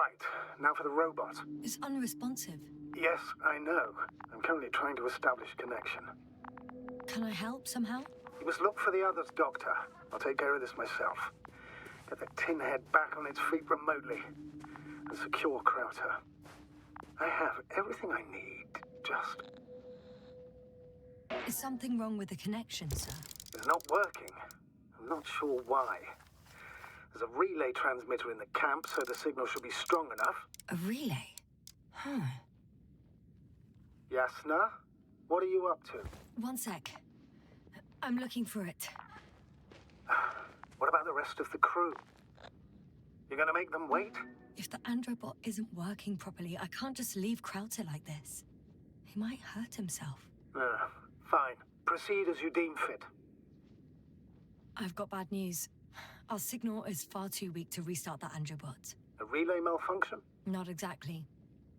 right. Now for the robot. It's unresponsive. Yes, I know. I'm currently trying to establish a connection. Can I help somehow? You must look for the others, Doctor. I'll take care of this myself. Get the tin head back on its feet remotely. And secure Krauter. I have everything I need. Just... Is something wrong with the connection, sir? It's not working. I'm not sure why. There's a relay transmitter in the camp, so the signal should be strong enough. A relay? Huh. Yasna? What are you up to? One sec. I'm looking for it. What about the rest of the crew? You're gonna make them wait? If the androbot isn't working properly, I can't just leave Krauter like this. He might hurt himself. Fine. Proceed as you deem fit. I've got bad news. Our signal is far too weak to restart the androbot. A relay malfunction? Not exactly.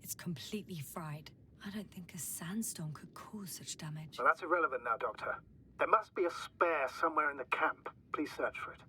It's completely fried. I don't think a sandstorm could cause such damage. Well, that's irrelevant now, Doctor. There must be a spare somewhere in the camp. Please search for it.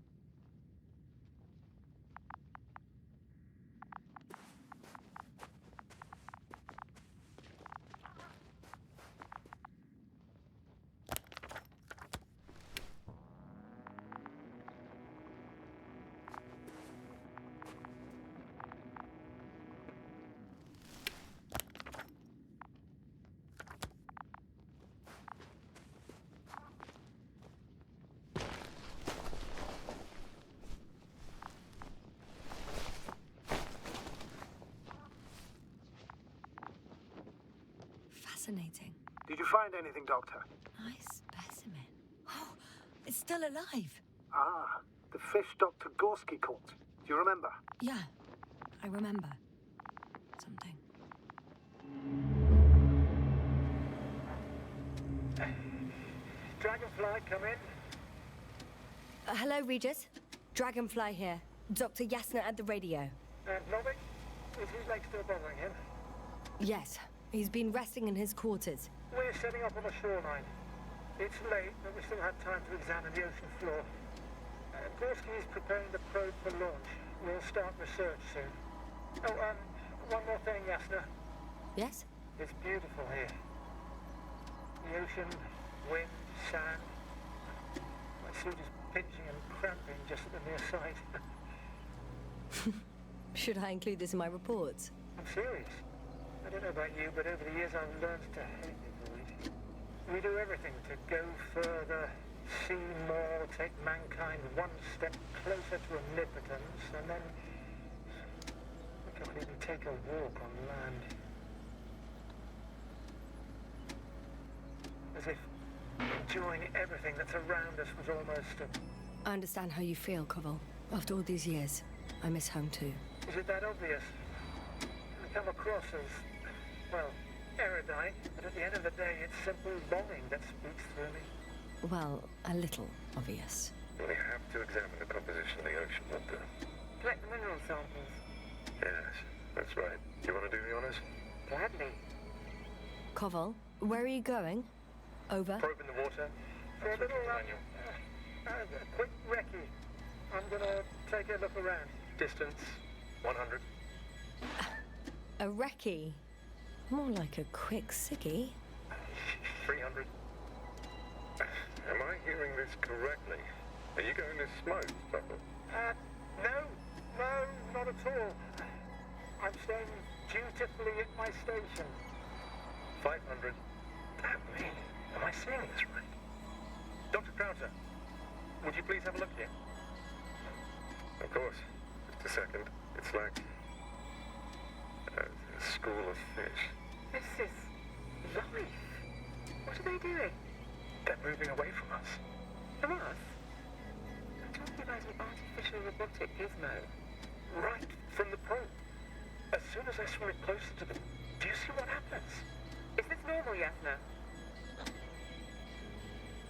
Fascinating. Did you find anything, Doctor? Nice specimen. Oh, it's still alive. Ah, the fish Dr. Gorski caught. Do you remember? Yeah, I remember. Something. Dragonfly, come in. Hello, Regis. Dragonfly here. Dr. Yasna at the radio. And Novik? Is his leg still bothering him? Yes, he's been resting in his quarters. We're setting up on the shoreline. It's late, but we still have time to examine the ocean floor. Gorski is preparing the probe for launch. We'll start research soon. Oh, one more thing, Yasna. Yes? It's beautiful here. The ocean, wind, sand. My suit is pinching and cramping just at the near side. Should I include this in my reports? I'm serious. I don't know about you, but over the years I've learned to hate the void. We do everything to go further, see more, take mankind one step closer to omnipotence, and then we can't even take a walk on land. As if enjoying everything that's around us was almost a... I understand how you feel, Koval. After all these years, I miss home too. Is it that obvious? I come across as, well, erudite, but at the end of the day, it's simple longing that speaks through me. Well, a little obvious. We have to examine the composition of the ocean, Doctor. Collect the mineral samples. Yes, that's right. You want to do the honors? Gladly. Koval, where are you going? Over. Probe in the water. For a little, manual. a quick recce. I'm gonna take a look around. Distance, 100. A recce? More like a quick sickie. 300. Am I hearing this correctly? Are you going to smoke, Doctor? No, not at all. I'm staying dutifully at my station. 500. Damn me. Am I seeing this right? Dr. Krauter, would you please have a look here? Of course. Just a second. It's like a school of fish. This is life. What are they doing? They're moving away from us. From us? I'm talking about an artificial robotic gizmo. Right from the probe. As soon as I swim it closer to them, do you see what happens? Is this normal, Yasna?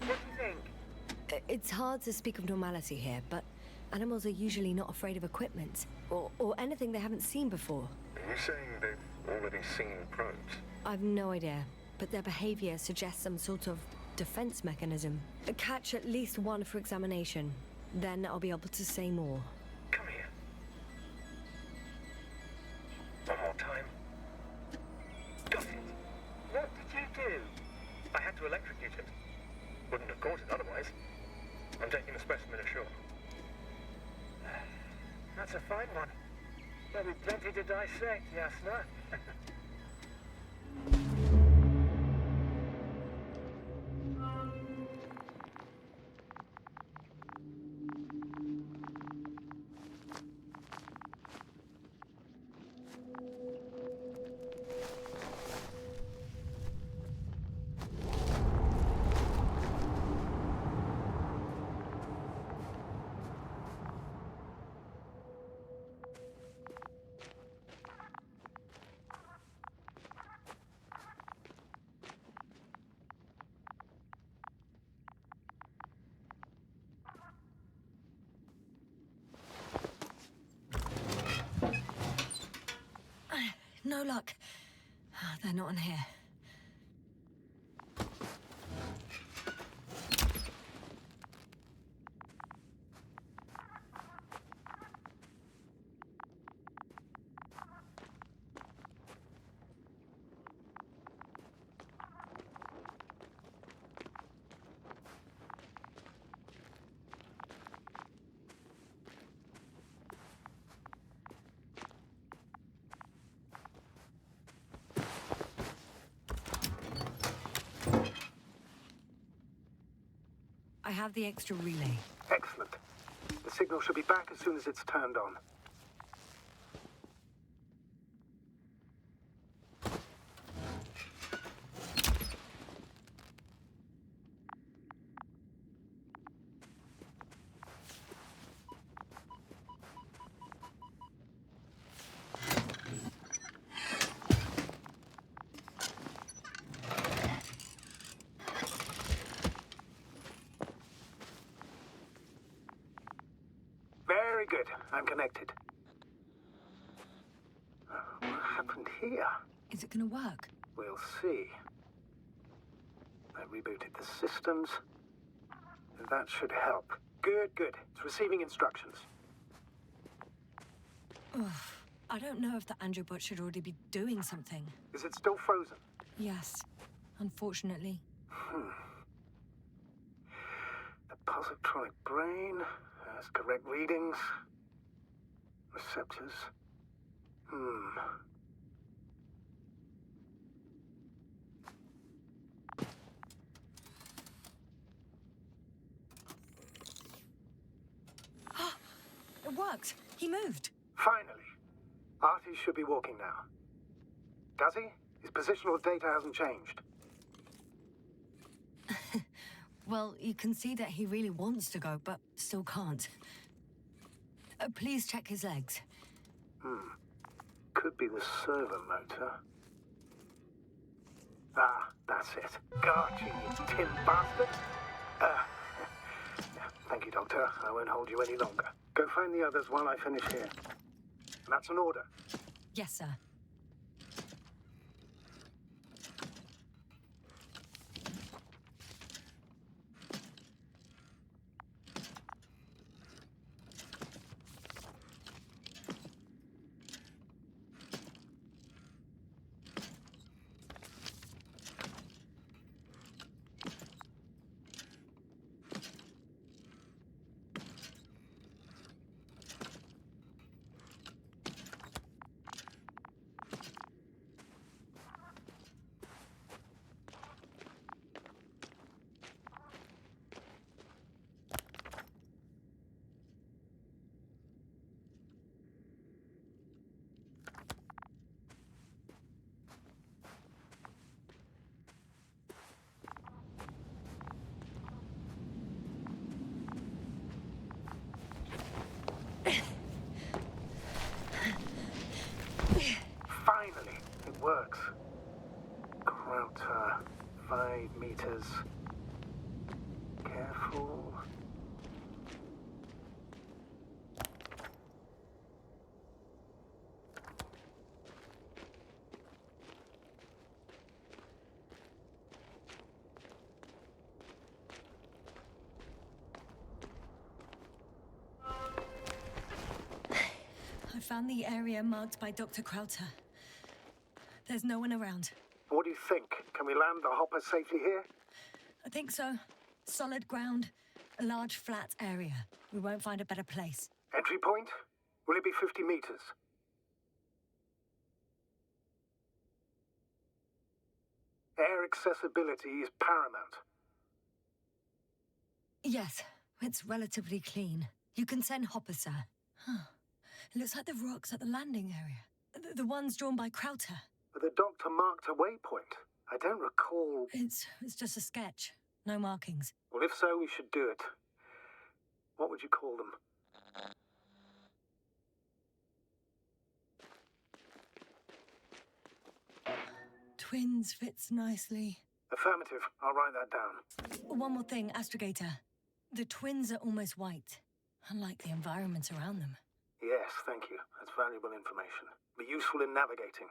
What do you think? It's hard to speak of normality here, but animals are usually not afraid of equipment or anything they haven't seen before. Are you saying they've already seen probes? I've no idea, but their behavior suggests some sort of defense mechanism. Catch at least one for examination. Then I'll be able to say more. Come here. executed. Wouldn't have caught it otherwise. I'm taking the specimen ashore. That's a fine one. There'll be plenty to dissect, Yasna. No luck. They're not in here. I have the extra relay. Excellent. The signal should be back as soon as it's turned on. Very good. I'm connected. What happened here? Is it gonna work? We'll see. I rebooted the systems. That should help. Good, good. It's receiving instructions. Ugh. I don't know if the Androbot should already be doing something. Is it still frozen? Yes, unfortunately. The positronic brain has correct readings. Receptors. It worked. He moved. Finally. Artie should be walking now. Does he? His positional data hasn't changed. Well, you can see that he really wants to go, but still can't. Please check his legs. Could be the servo motor. Ah, that's it. Got you, you tin bastard. Thank you, Doctor. I won't hold you any longer. Go find the others while I finish here. That's an order. Yes, sir. Finally, it works. Krauter, 5 meters. Careful. I found the area marked by Dr. Krauter. There's no one around. What do you think? Can we land the hopper safely here? I think so. Solid ground, a large flat area. We won't find a better place. Entry point? Will it be 50 meters? Air accessibility is paramount. Yes, it's relatively clean. You can send Hopper, sir. Huh. It looks like the rocks at the landing area. The ones drawn by Crowther. The doctor marked a waypoint. I don't recall... It's just a sketch. No markings. Well, if so, we should do it. What would you call them? Twins fits nicely. Affirmative. I'll write that down. One more thing, Astrogator. The twins are almost white, unlike the environment around them. Yes, thank you. That's valuable information. Be useful in navigating.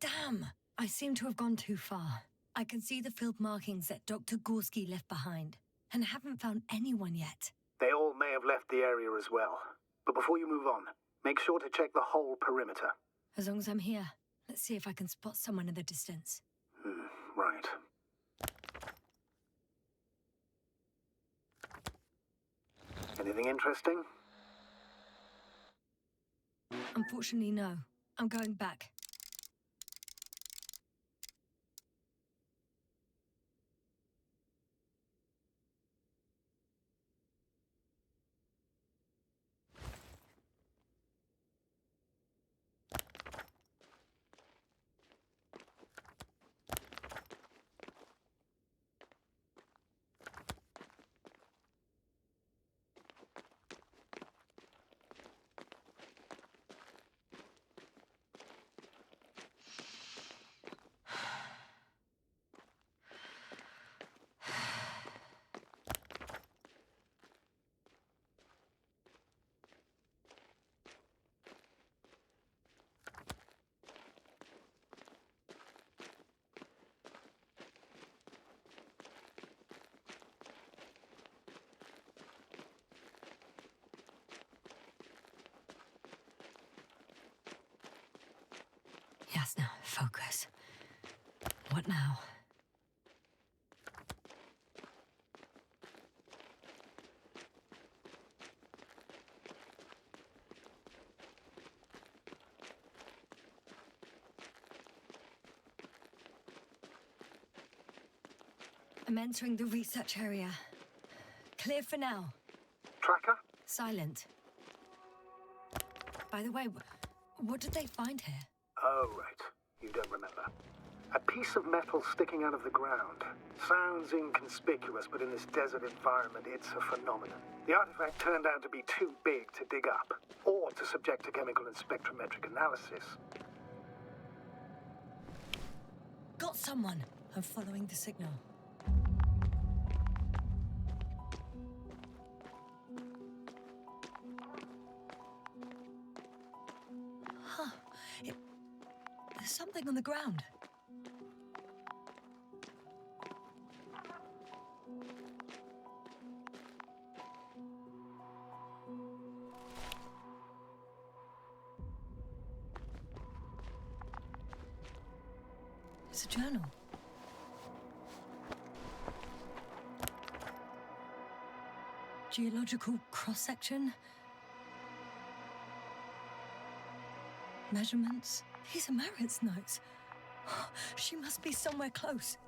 Damn! I seem to have gone too far. I can see the field markings that Dr. Gorski left behind, and I haven't found anyone yet. They all may have left the area as well. But before you move on, make sure to check the whole perimeter. As long as I'm here, let's see if I can spot someone in the distance. Right. Anything interesting? Unfortunately, no. I'm going back. Yes, now, focus. What now? I'm entering the research area. Clear for now. Tracker? Silent. By the way, what did they find here? Oh, right. You don't remember. A piece of metal sticking out of the ground. Sounds inconspicuous, but in this desert environment, it's a phenomenon. The artifact turned out to be too big to dig up, or to subject to chemical and spectrometric analysis. Got someone. I'm following the signal. Huh. There's something on the ground. It's a journal. Geological cross-section. Measurements. These are Marit's notes. She must be somewhere close.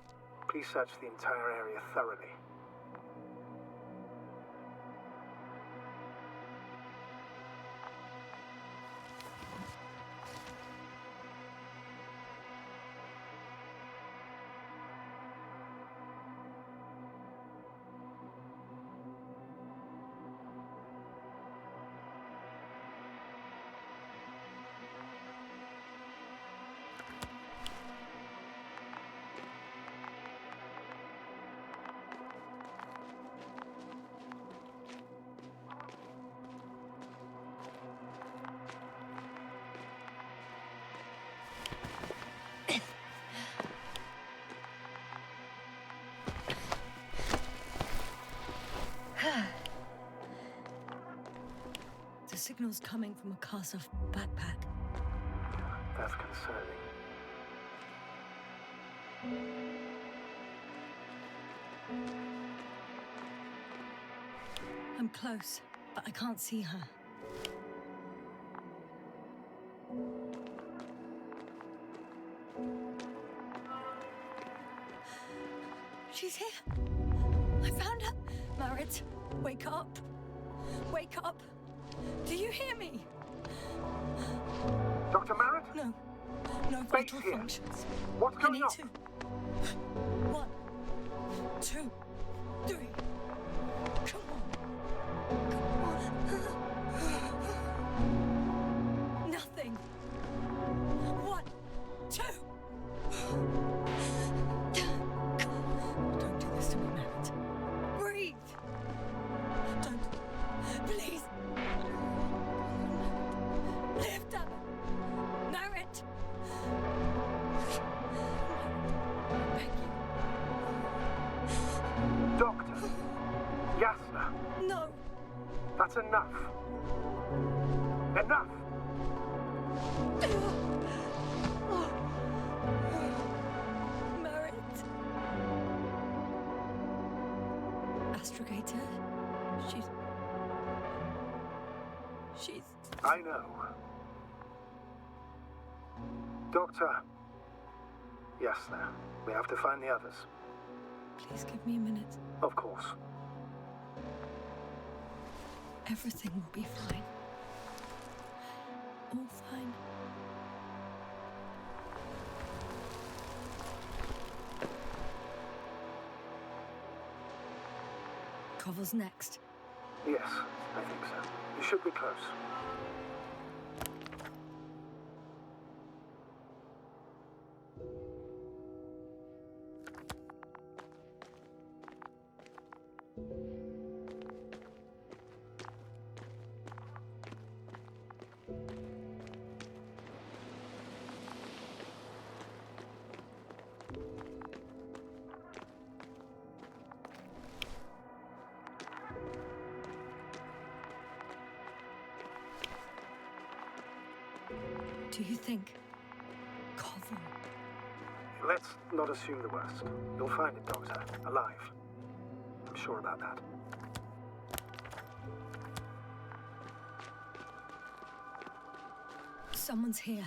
Please search the entire area thoroughly. Signals coming from a cast-off backpack. That's concerning. I'm close, but I can't see her. She's here. I found her. Marit, wake up. Wake up. Do you hear me? Dr. Merritt? No. No Base vital here. functions. What's I going need on? to. 1, 2, 3. Come on. Nothing. 1, 2. Don't do this to me, Marit. Breathe. Don't. Please. Lift up. Marit. Beg you. Doctor. Yasna. No. That's enough. Enough! Marit. Astrogator. She's... I know. Doctor. Yasna. We have to find the others. Please give me a minute. Of course. Everything will be fine. All fine. Koval's next. Yes, I think so. You should be close. Do you think Koval? Let's not assume the worst. You'll find it, Doctor. Alive. I'm sure about that. Someone's here.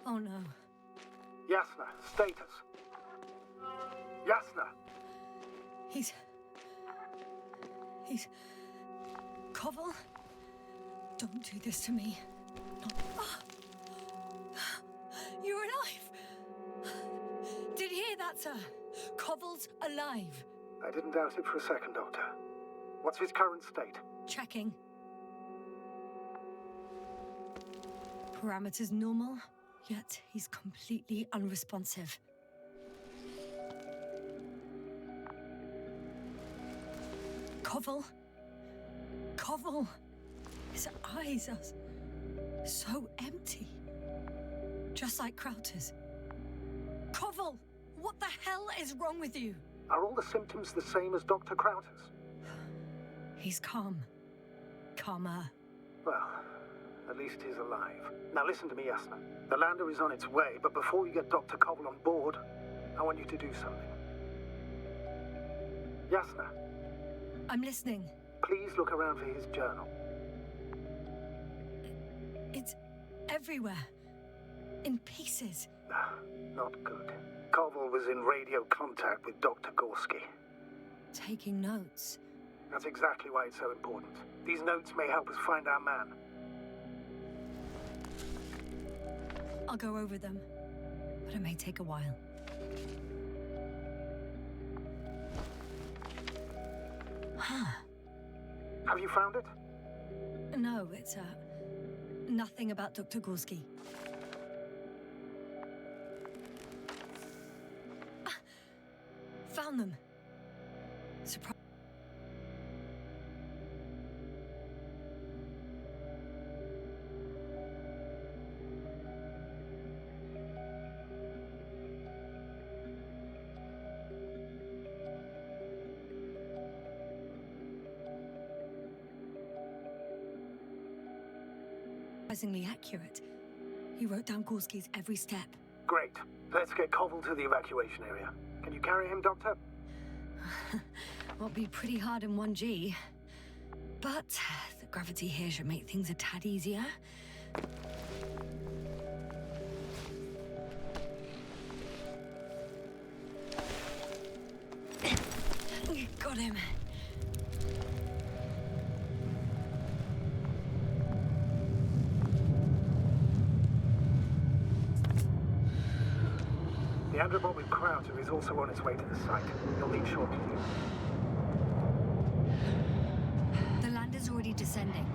Oh no. Yasna, status. Yasna! He's... Koval? Don't do this to me. Not... Ah! You're alive! Did you hear that, sir? Koval's alive. I didn't doubt it for a second, Doctor. What's his current state? Checking. Parameters normal, yet he's completely unresponsive. Koval? Koval! His eyes are so empty. Just like Krauter's. Koval! What the hell is wrong with you? Are all the symptoms the same as Dr. Krauter's? He's calm. Calmer. Well, at least he's alive. Now listen to me, Yasna. The lander is on its way, but before you get Dr. Koval on board, I want you to do something. Yasna, I'm listening. please look around for his journal. It's everywhere. In pieces. Not good. Koval was in radio contact with Dr. Gorski. Taking notes. That's exactly why it's so important. These notes may help us find our man. I'll go over them, but it may take a while. Have you found it? No, it's, nothing about Dr. Gorski. Found them. Surprise. surprisingly accurate. He wrote down Gorski's every step. Great. Let's get Koval to the evacuation area. Can you carry him, Doctor? Will be pretty hard in 1G. But the gravity here should make things a tad easier. Got him. The Androbot with Crowther is also on its way to the site. You'll need short view. The lander's already descending.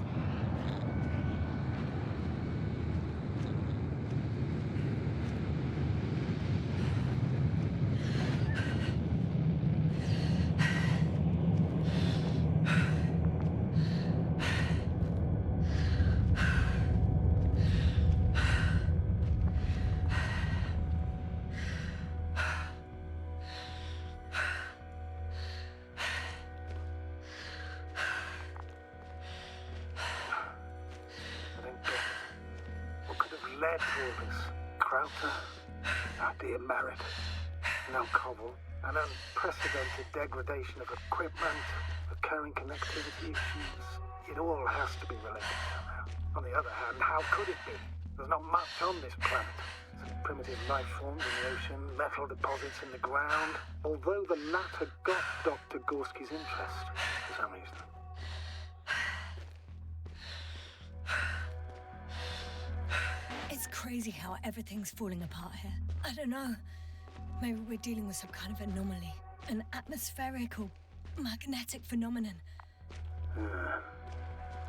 Led to all this. Crowther, our dear Merritt, now Koval, an unprecedented degradation of equipment, recurring connectivity issues. It all has to be related somehow. On the other hand, how could it be? There's not much on this planet. Some primitive life forms in the ocean, metal deposits in the ground. Although the latter got Dr. Gorski's interest, for some reason. It's crazy how everything's falling apart here. I don't know. Maybe we're dealing with some kind of anomaly. An atmospheric or magnetic phenomenon.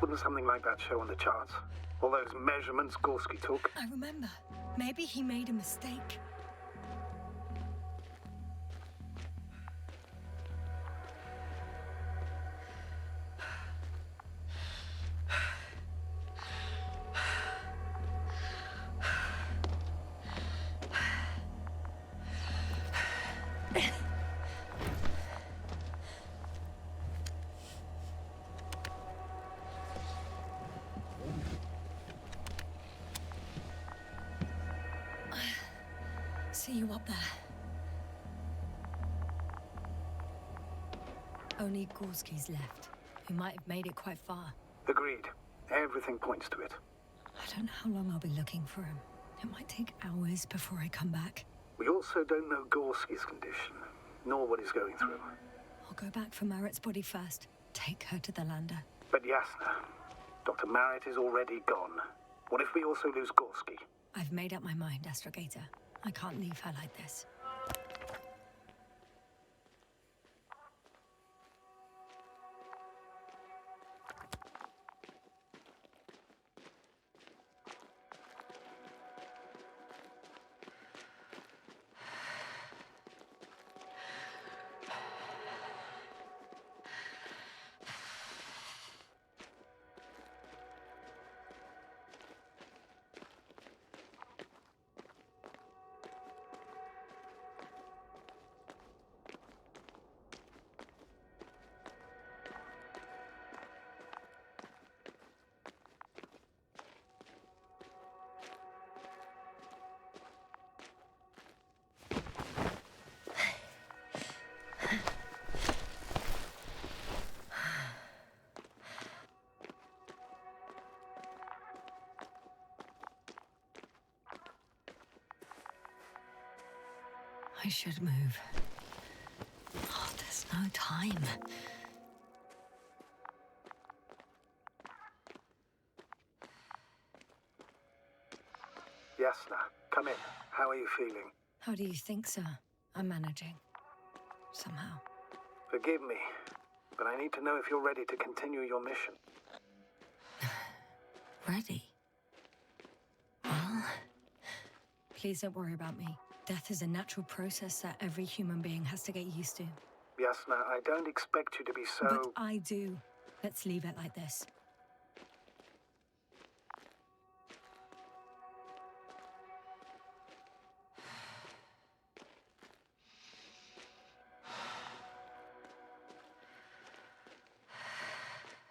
Wouldn't something like that show on the charts? All those measurements Gorski took? I remember. Maybe he made a mistake. See you up there. Only Gorski's left. He might have made it quite far. Agreed. Everything points to it. I don't know how long I'll be looking for him. It might take hours before I come back. We also don't know Gorski's condition, nor what he's going through. I'll go back for Marrett's body first. Take her to the lander. But Yasna, Dr. Marrett is already gone. What if we also lose Gorski? I've made up my mind, Astrogator. I can't leave her like this. I should move. Oh, there's no time. Yasna, come in. How are you feeling? How do you think, sir? I'm managing. Somehow. Forgive me, but I need to know if you're ready to continue your mission. Ready? Well, please don't worry about me. Death is a natural process that every human being has to get used to. Yasna, I don't expect you to be so... But I do. Let's leave it like this.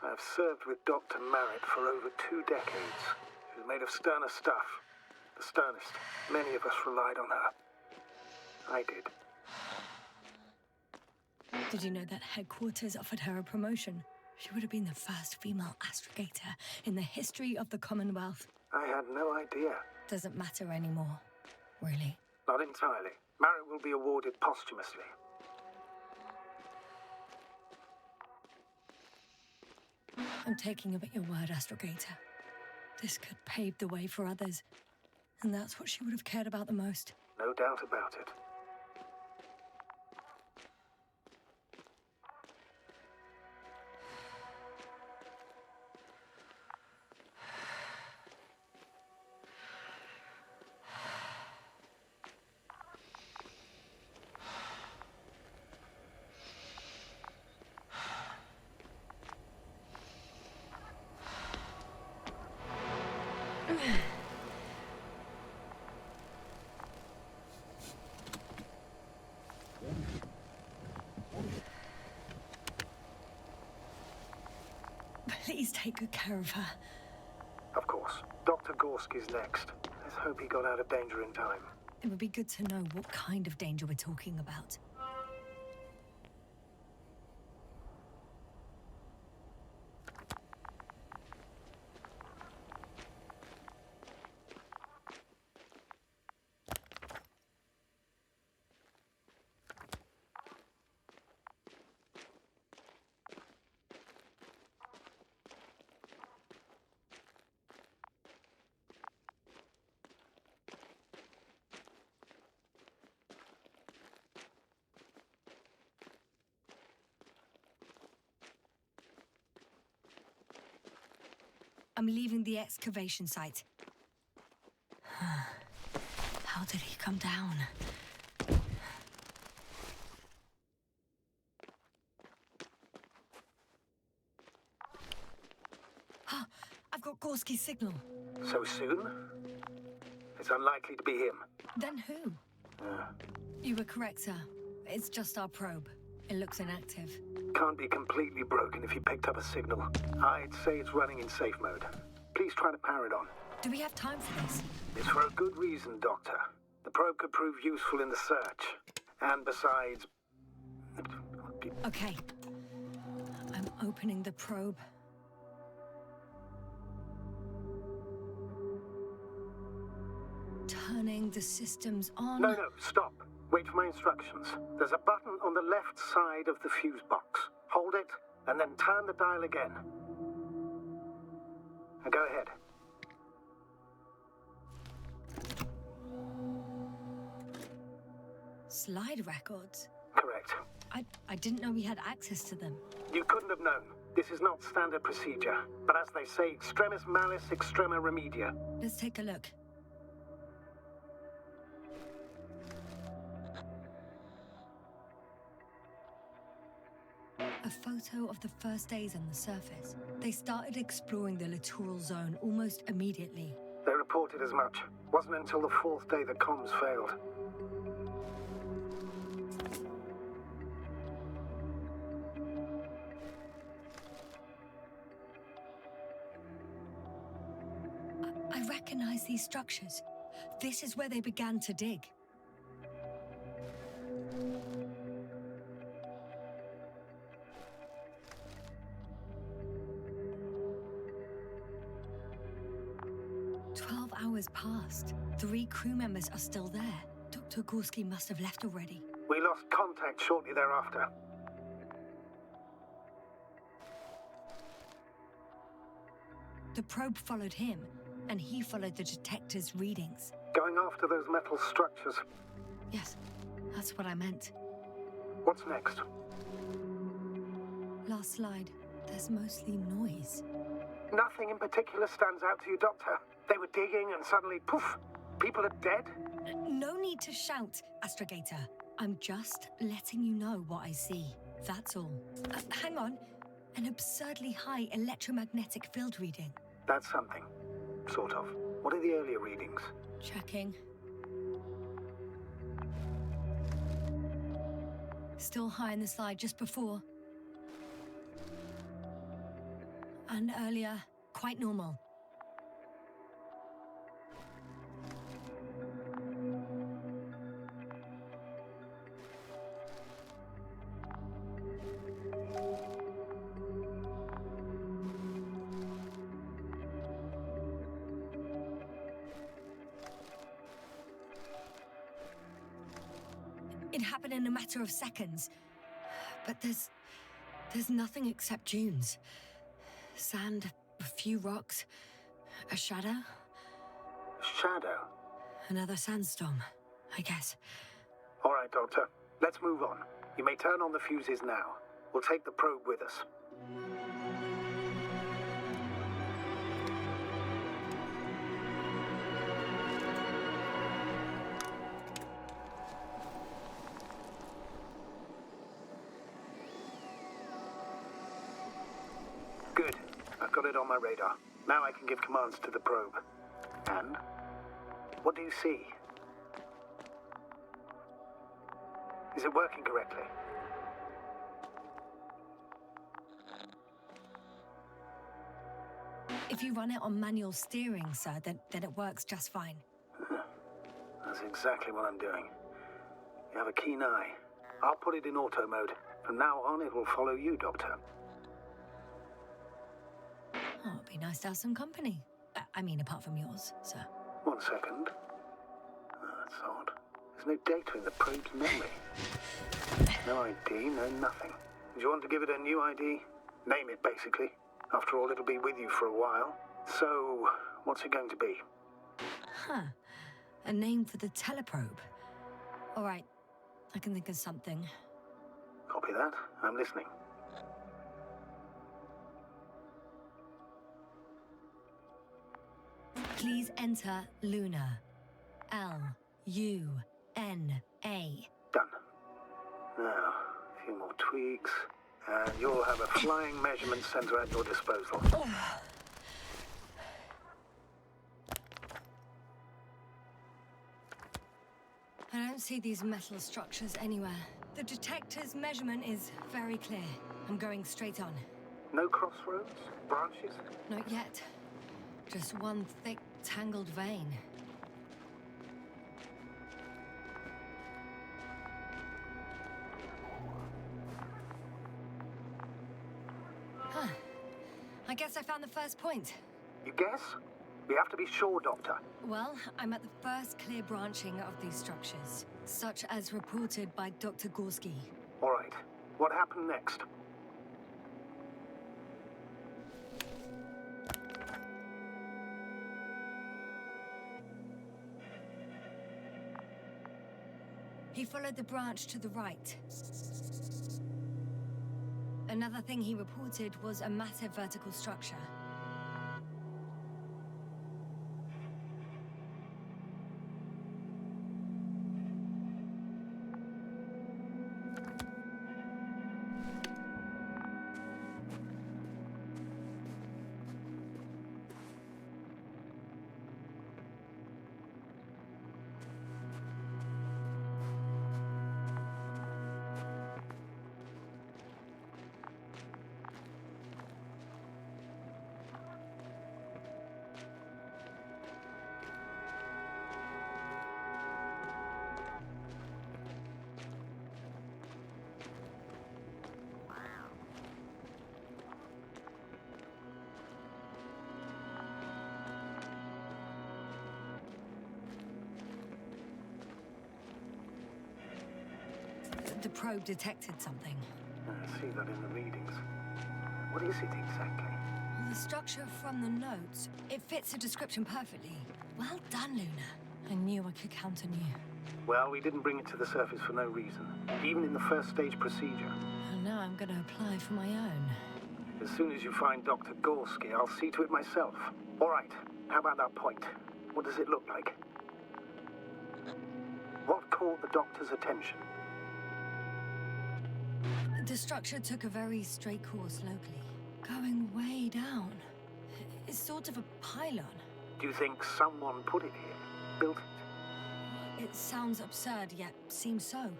I've served with Dr. Marrett for over 2 decades. is made of sterner stuff. The sternest. Many of us relied on her. I did. Did you know that headquarters offered her a promotion? She would have been the first female astrogator in the history of the Commonwealth. I had no idea. Doesn't matter anymore, really. Not entirely. Marek will be awarded posthumously. I'm taking you at your word, astrogator. This could pave the way for others. And that's what she would have cared about the most. No doubt about it. Please take good care of her. Of course. Dr. Gorski's next. Let's hope he got out of danger in time. It would be good to know what kind of danger we're talking about. I'm leaving the excavation site. How did he come down? I've got Gorski's signal. So soon? It's unlikely to be him. Then who? You were correct, sir. It's just our probe. It looks inactive. Can't be completely broken if you picked up a signal. I'd say it's running in safe mode. Please try to power it on. Do we have time for this? It's for a good reason, Doctor. The probe could prove useful in the search. And besides... Okay. I'm opening the probe. Turning the systems on. No, stop. Wait for my instructions. There's a button on the left side of the fuse box. Hold it, and then turn the dial again. And go ahead. Slide records? Correct. I didn't know we had access to them. You couldn't have known. This is not standard procedure. But as they say, extremis malis, extrema remedia. Let's take a look. A photo of the first days on the surface. They started exploring the littoral zone almost immediately. They reported as much. Wasn't until the fourth day that comms failed. I recognize these structures. This is where they began to dig. Hours passed. 3 crew members are still there. Dr. Gorski must have left already. We lost contact shortly thereafter. The probe followed him, and he followed the detector's readings. Going after those metal structures. Yes, that's what I meant. What's next? Last slide. There's mostly noise. Nothing in particular stands out to you, Doctor. They were digging and suddenly, poof, people are dead? No need to shout, Astrogator. I'm just letting you know what I see. That's all. Hang on. An absurdly high electromagnetic field reading. That's something. Sort of. What are the earlier readings? Checking. Still high in the slide just before. And earlier, quite normal. It happened in a matter of seconds. But there's nothing except dunes. Sand, a few rocks, a shadow. Shadow? Another sandstorm, I guess. All right, Doctor. Let's move on. You may turn on the fuses now. We'll take the probe with us. Good. I've got it on my radar. Now I can give commands to the probe. And? What do you see? Is it working correctly? If you run it on manual steering, sir, then it works just fine. That's exactly what I'm doing. You have a keen eye. I'll put it in auto mode. From now on, it will follow you, Doctor. Oh, it'd be nice to have some company. I mean, apart from yours, sir. 1 second. Oh, that's odd. There's no data in the probe's memory. No ID, no nothing. Do you want to give it a new ID? Name it, basically. After all, it'll be with you for a while. So, what's it going to be? Huh. A name for the teleprobe. All right. I can think of something. Copy that. I'm listening. Please enter Luna. L-U-N-A. Done. Now, a few more tweaks, and you'll have a flying measurement center at your disposal. I don't see these metal structures anywhere. The detector's measurement is very clear. I'm going straight on. No crossroads? Branches? Not yet. Just one thick, tangled vein. Huh. I guess I found the first point. You guess? We have to be sure, Doctor. Well, I'm at the first clear branching of these structures, such as reported by Dr. Gorski. All right. What happened next? He followed the branch to the right. Another thing he reported was a massive vertical structure. The probe detected something. I see that in the readings. What is it exactly? The structure from the notes, it fits the description perfectly. Well done, Luna. I knew I could count on you. Well, we didn't bring it to the surface for no reason. Even in the first stage procedure. And now I'm going to apply for my own. As soon as you find Dr. Gorski, I'll see to it myself. All right. How about that point? What does it look like? What caught the doctor's attention? The structure took a very straight course locally, going way down. It's sort of a pylon. Do you think someone put it here? Built it? It sounds absurd, yet seems so.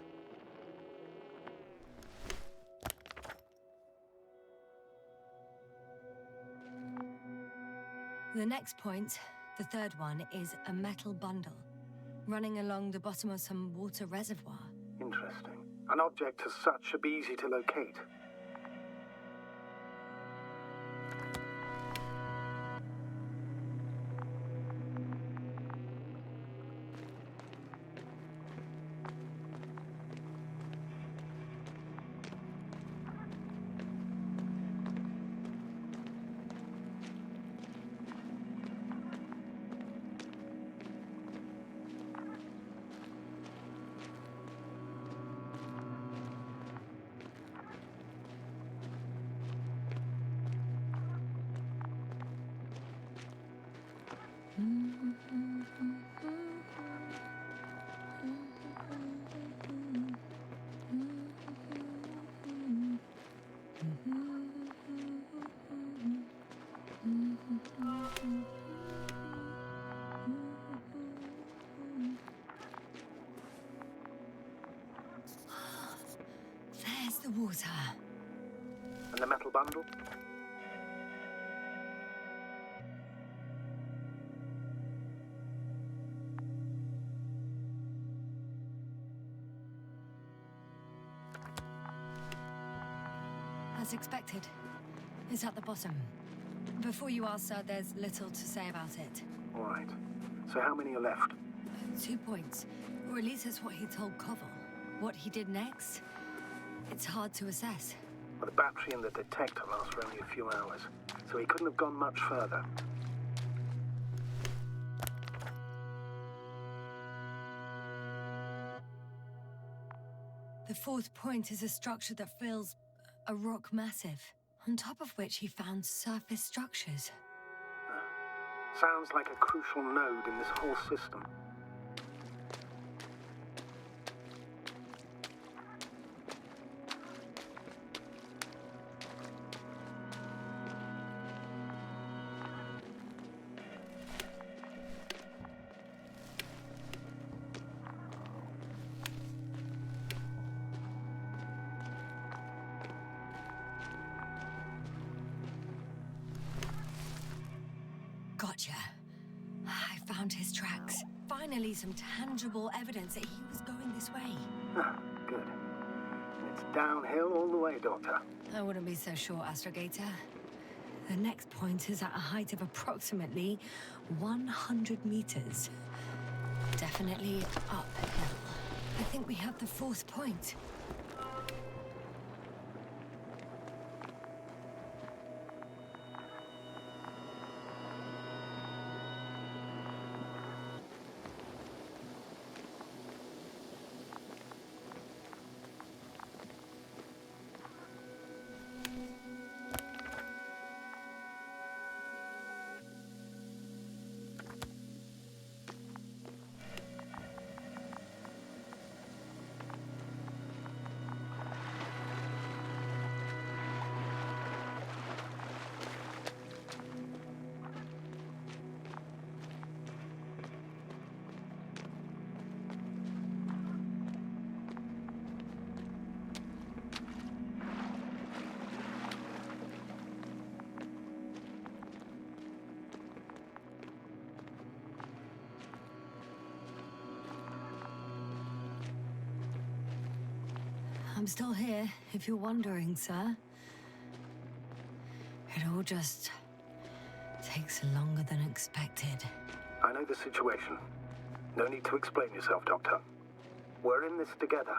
The next point, the third one, is a metal bundle, running along the bottom of some water reservoir. Interesting. An object as such should be easy to locate. There's the water. And the metal bundle? As expected. It's at the bottom. Before you ask, sir, there's little to say about it. All right. So how many are left? 2 points. Or at least that's what he told Koval. What he did next, it's hard to assess. Well, the battery and the detector last for only a few hours, so he couldn't have gone much further. The 4th point is a structure that fills a rock massive, on top of which he found surface structures. Sounds like a crucial node in this whole system. Gotcha. I found his tracks. Finally, some tangible evidence that he was going this way. Good. It's downhill all the way, Doctor. I wouldn't be so sure, Astrogator. The next point is at a height of approximately 100 meters. Definitely uphill. I think we have the 4th point. I'm still here, if you're wondering, sir. It all just takes longer than expected. I know the situation. No need to explain yourself, Doctor. We're in this together.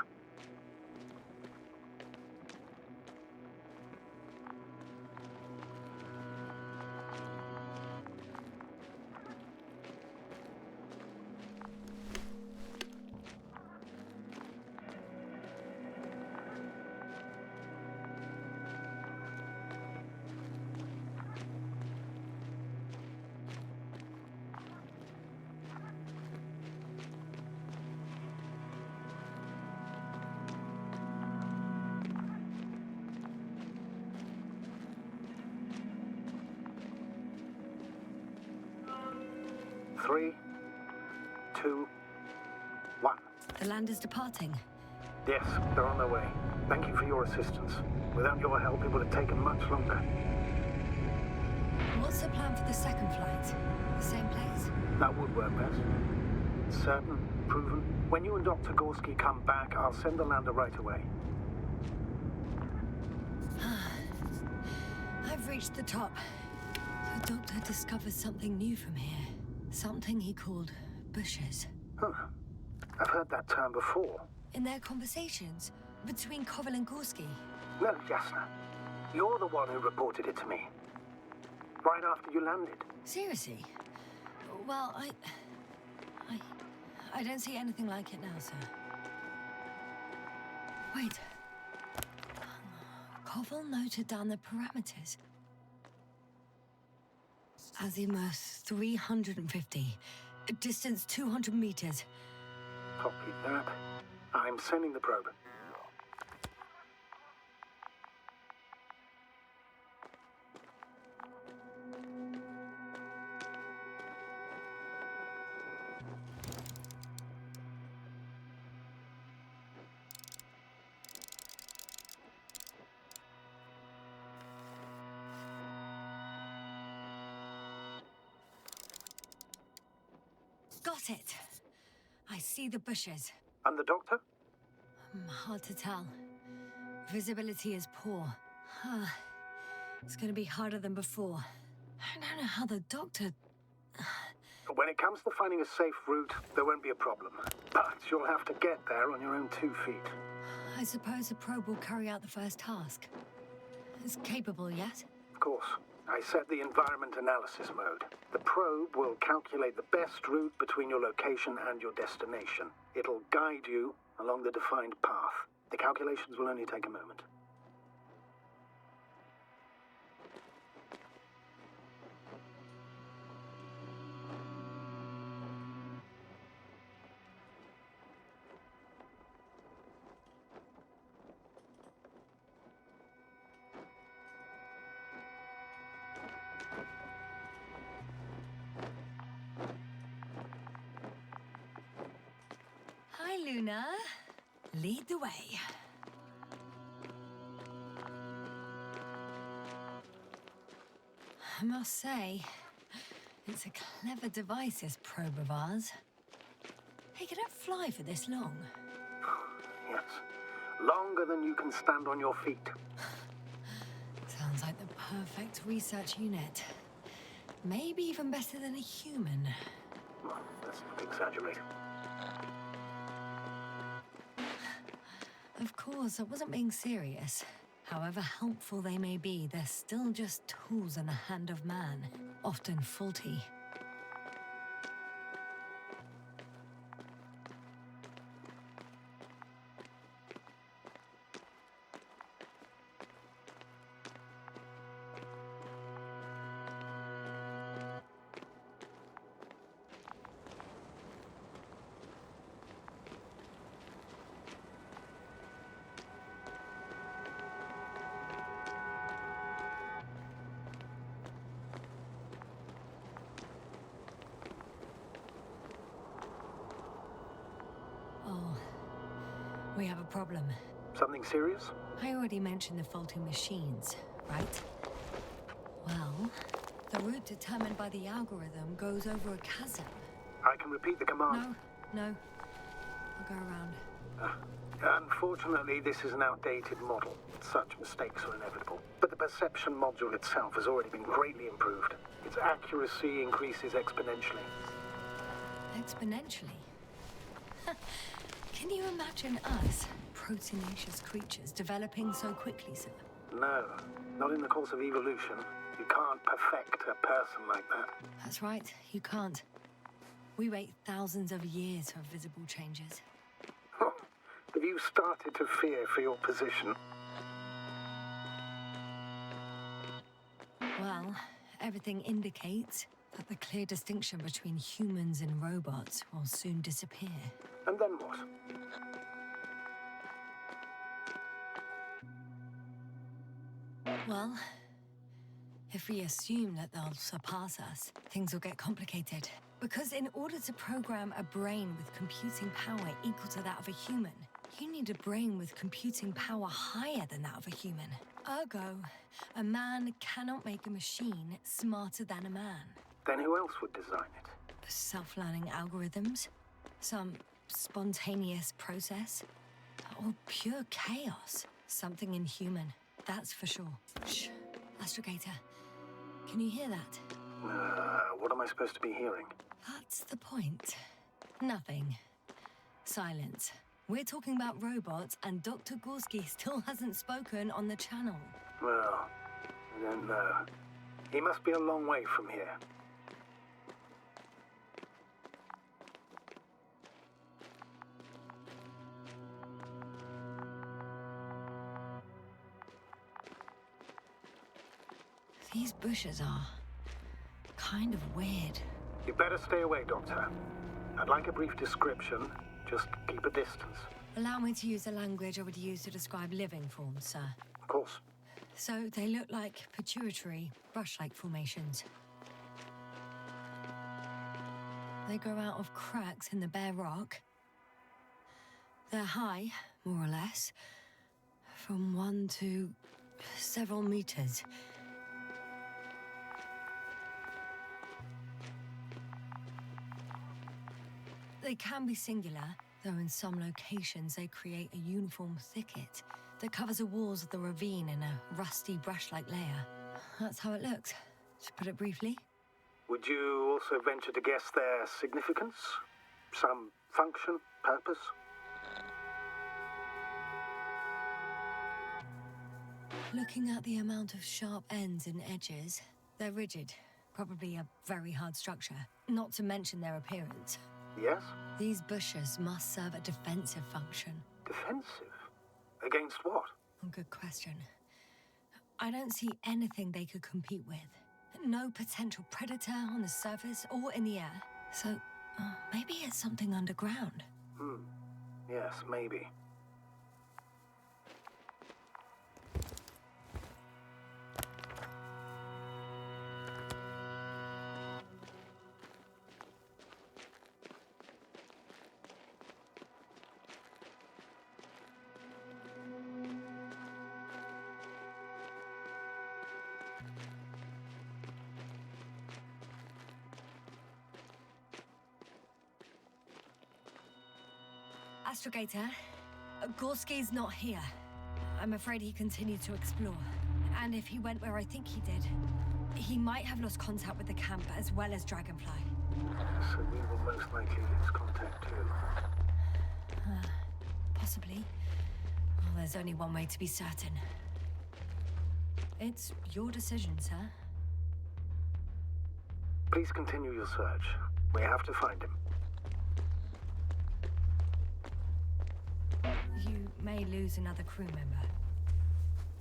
Three, 2, 1. The land is departing. Yes, they're on their way. Thank you for your assistance. Without your help, it would have taken much longer. What's the plan for the second flight? The same place? That would work best. Certain, proven. When you and Dr. Gorski come back, I'll send the lander right away. I've reached the top. The doctor discovered something new from here. Something he called bushes. Huh. I've heard that term before. In their conversations between Koval and Gorski. No, Jasna. You're the one who reported it to me. Right after you landed. Seriously? Well, I don't see anything like it now, sir. Wait. Koval noted down the parameters. Azimuth 350. Distance 200 meters. Copy that. I'm sending the probe. Got it. I see the bushes. And the doctor? Hard to tell. Visibility is poor. It's gonna be harder than before. I don't know how the doctor... When it comes to finding a safe route, there won't be a problem. But you'll have to get there on your own 2 feet. I suppose the probe will carry out the first task. It's capable yet? Of course. I set the environment analysis mode. The probe will calculate the best route between your location and your destination. It'll guide you along the defined path. The calculations will only take a moment. Hi, Luna. Lead the way. I must say, it's a clever device, this probe of ours. Hey, can it fly for this long? Yes. Longer than you can stand on your feet. Sounds like the perfect research unit. Maybe even better than a human. Well, let's not exaggerate. Of course, I wasn't being serious. However helpful they may be, they're still just tools in the hand of man, often faulty. Oh, we have a problem. Something serious? I already mentioned the faulty machines, right? Well, the route determined by the algorithm goes over a chasm. I can repeat the command. No. I'll go around. Unfortunately, this is an outdated model. Such mistakes are inevitable. But the perception module itself has already been greatly improved. Its accuracy increases exponentially. Exponentially? Can you imagine us, proteinaceous creatures, developing so quickly, sir? No, not in the course of evolution. You can't perfect a person like that. That's right, you can't. We wait thousands of years for visible changes. Have you started to fear for your position? Well, everything indicates that the clear distinction between humans and robots will soon disappear. And then what? Well, if we assume that they'll surpass us, things will get complicated. Because in order to program a brain with computing power equal to that of a human, you need a brain with computing power higher than that of a human. Ergo, a man cannot make a machine smarter than a man. Then who else would design it? Self-learning algorithms? Some spontaneous process? Or pure chaos? Something inhuman, that's for sure. Shh, Astrogator. Can you hear that? What am I supposed to be hearing? That's the point. Nothing. Silence. We're talking about robots, and Dr. Gorski still hasn't spoken on the channel. Well, I don't know. He must be a long way from here. These bushes are kind of weird. You better stay away, Doctor. I'd like a brief description. Just keep a distance. Allow me to use the language I would use to describe living forms, sir. Of course. So they look like pituitary, brush-like formations. They grow out of cracks in the bare rock. They're high, more or less, from 1 to several meters. They can be singular, though in some locations they create a uniform thicket that covers the walls of the ravine in a rusty brush-like layer. That's how it looks, to put it briefly. Would you also venture to guess their significance? Some function, purpose? Looking at the amount of sharp ends and edges, they're rigid, probably a very hard structure, not to mention their appearance. Yes? These bushes must serve a defensive function. Defensive? Against what? Good question. I don't see anything they could compete with. No potential predator on the surface or in the air. So, maybe it's something underground. Yes, maybe. Astrogator, Gorski's not here. I'm afraid he continued to explore. And if he went where I think he did, he might have lost contact with the camp as well as Dragonfly. So we will most likely lose contact too. Possibly. Well, there's only one way to be certain. It's your decision, sir. Please continue your search. We have to find him. You may lose another crew member.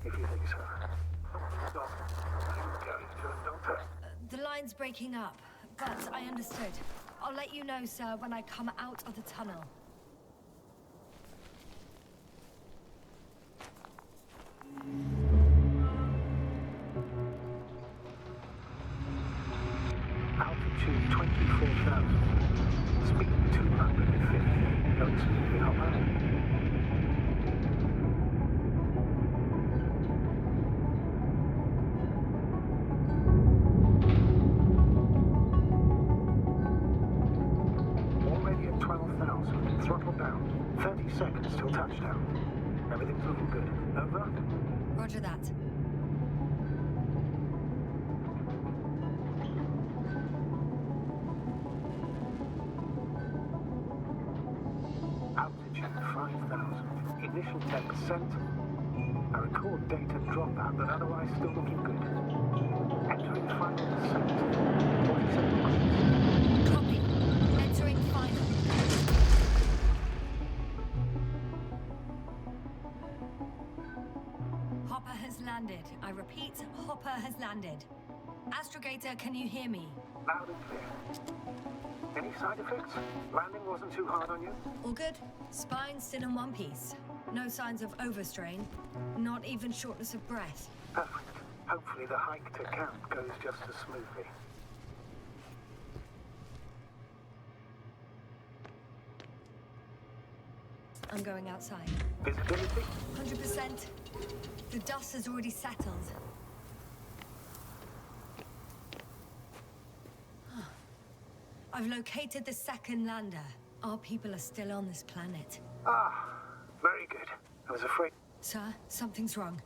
If you think so. Doc, I'm going to a doctor. The line's breaking up, but I understood. I'll let you know, sir, when I come out of the tunnel. Altitude 24,000. Speed 250. Going smoothly, Hopper. Already at 12,000. Throttle down. 30 seconds till touchdown. Everything's looking good. Over? Roger that. Altitude 5,000. Ignition 10%. I record data dropout, but otherwise still looking good. Entering final descent. 47 degrees. Copy. Entering final. Hopper has landed. I repeat, Hopper has landed. Astrogator, can you hear me? Loud and clear. Any side effects? Landing wasn't too hard on you? All good. Spine still in one piece. No signs of overstrain. Not even shortness of breath. Perfect. Hopefully the hike to camp goes just as smoothly. I'm going outside. Visibility? 100%. The dust has already settled. I've located the second lander. Our people are still on this planet. Ah, very good. I was afraid. Sir, something's wrong.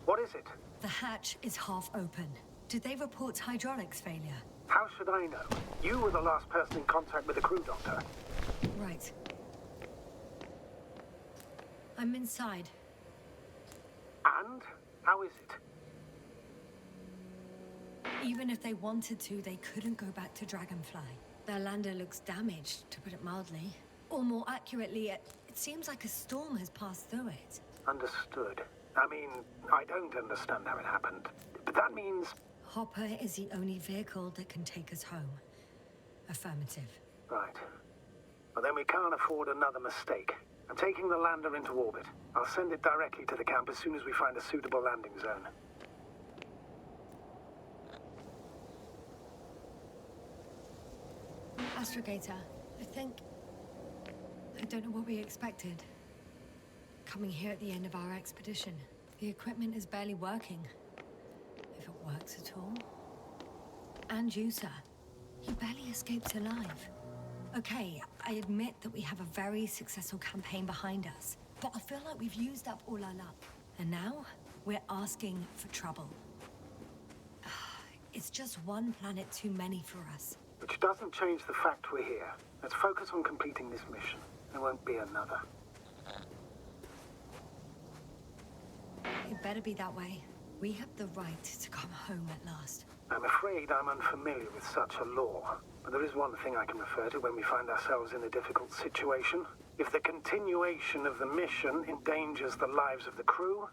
What is it? The hatch is half open. Did they report hydraulics failure? How should I know? You were the last person in contact with the crew, Doctor. Right. I'm inside. And? How is it? Even if they wanted to, they couldn't go back to Dragonfly. Their lander looks damaged, to put it mildly. Or more accurately, it seems like a storm has passed through it. Understood. I mean, I don't understand how it happened. But that means... Hopper is the only vehicle that can take us home. Affirmative. Right. Well, then we can't afford another mistake. I'm taking the lander into orbit. I'll send it directly to the camp as soon as we find a suitable landing zone. Astrogator, I don't know what we expected. Coming here at the end of our expedition. The equipment is barely working. If it works at all. And you, sir. You barely escaped alive. Okay, I admit that we have a very successful campaign behind us. But I feel like we've used up all our luck. And now, we're asking for trouble. It's just one planet too many for us. Which doesn't change the fact we're here. Let's focus on completing this mission. There won't be another. It better be that way. We have the right to come home at last. I'm afraid I'm unfamiliar with such a law. But there is one thing I can refer to when we find ourselves in a difficult situation. If the continuation of the mission endangers the lives of the crew,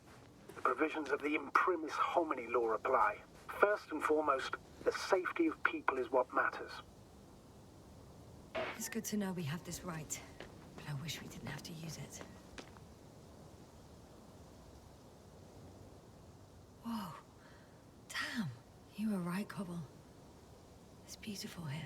the provisions of the imprimis homini law apply. First and foremost, the safety of people is what matters. It's good to know we have this right, but I wish we didn't have to use it. Whoa. Damn. You were right, Cobble. It's beautiful here.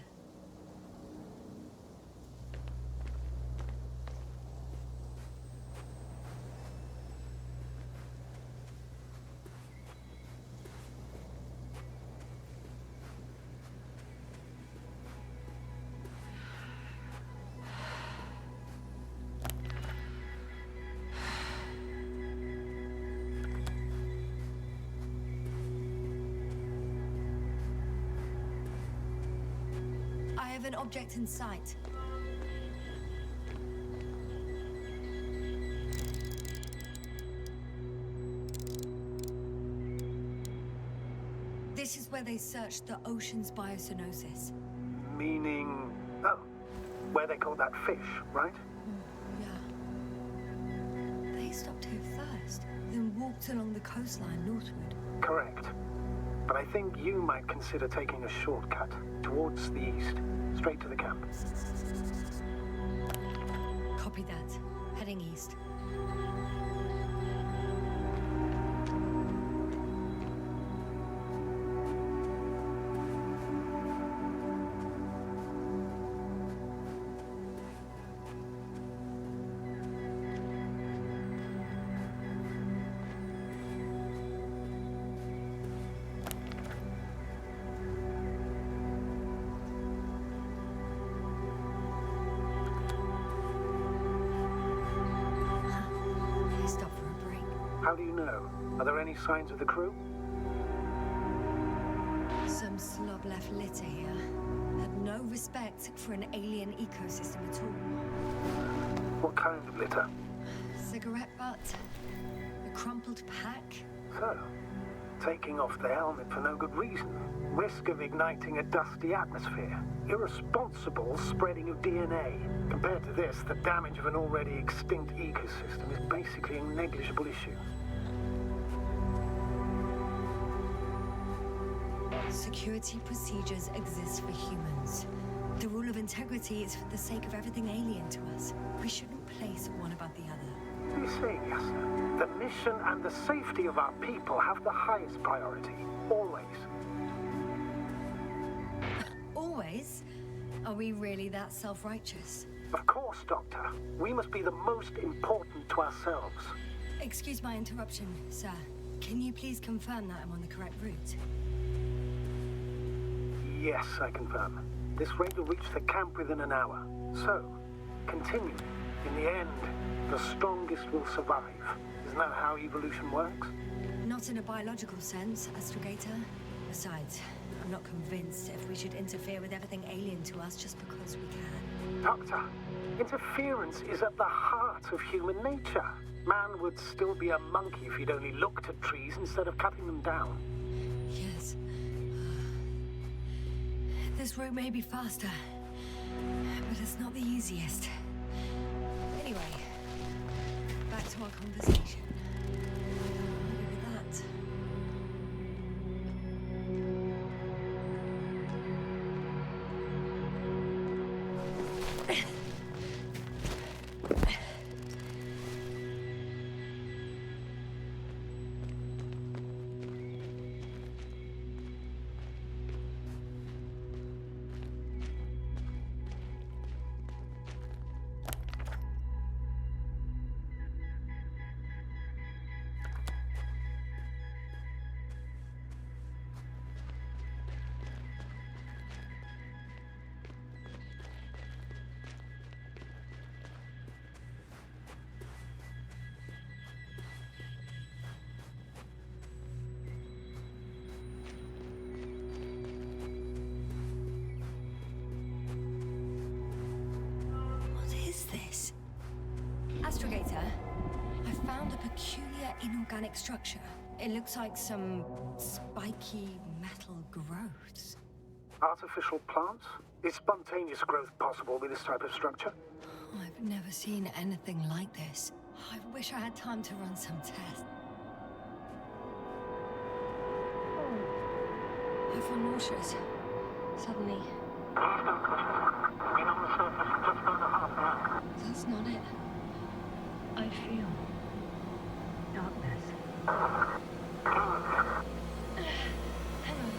I have an object in sight. This is where they searched the ocean's biocenosis. Meaning... oh, where they caught that fish, right? Yeah. They stopped here first, then walked along the coastline northward. Correct. But I think you might consider taking a shortcut towards the east, straight to the camp. Copy that. Heading east. How do you know? Are there any signs of the crew? Some slob left litter here. Had no respect for an alien ecosystem at all. What kind of litter? Cigarette butt. A crumpled pack. So, taking off the helmet for no good reason. Risk of igniting a dusty atmosphere. Irresponsible spreading of DNA. Compared to this, the damage of an already extinct ecosystem is basically a negligible issue. Security procedures exist for humans. The rule of integrity is for the sake of everything alien to us. We shouldn't place one above the other. You see, yes, sir. The mission and the safety of our people have the highest priority. Always. Always? Are we really that self-righteous? Of course, Doctor. We must be the most important to ourselves. Excuse my interruption, sir. Can you please confirm that I'm on the correct route? Yes, I confirm. This rate will reach the camp within an hour. So, continue. In the end, the strongest will survive. Isn't that how evolution works? Not in a biological sense, Astrogator. Besides, I'm not convinced if we should interfere with everything alien to us just because we can. Doctor, interference is at the heart of human nature. Man would still be a monkey if he'd only looked at trees instead of cutting them down. Yes. This route may be faster, but it's not the easiest. Anyway, back to our conversation. I don't argue with that. Astrogator, I found a peculiar inorganic structure. It looks like some spiky metal growths. Artificial plants? Is spontaneous growth possible with this type of structure? I've never seen anything like this. I wish I had time to run some tests. I feel nauseous. Suddenly. That's not it. I feel darkness. Hang on.